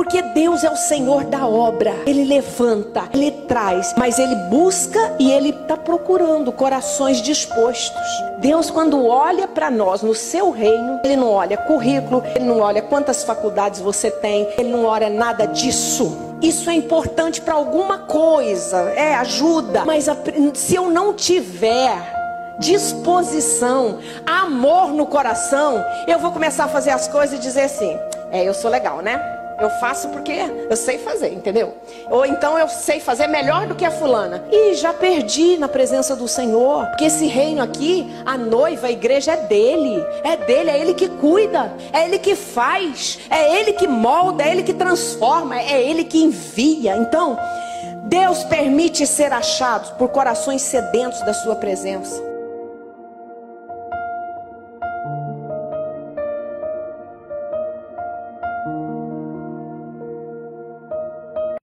Porque Deus é o Senhor da obra. Ele levanta, Ele traz, mas Ele busca e Ele está procurando corações dispostos. Deus, quando olha para nós no seu reino, Ele não olha currículo, Ele não olha quantas faculdades você tem, Ele não olha nada disso. Isso é importante para alguma coisa, ajuda, mas se eu não tiver disposição, amor no coração, eu vou começar a fazer as coisas e dizer assim: eu sou legal, né? Eu faço porque eu sei fazer, entendeu? Ou então eu sei fazer melhor do que a fulana. E já perdi na presença do Senhor. Porque esse reino aqui, a noiva, a igreja é dele. É dele, é ele que cuida. É ele que faz. É ele que molda, é ele que transforma. É ele que envia. Então, Deus permite ser achados por corações sedentos da sua presença.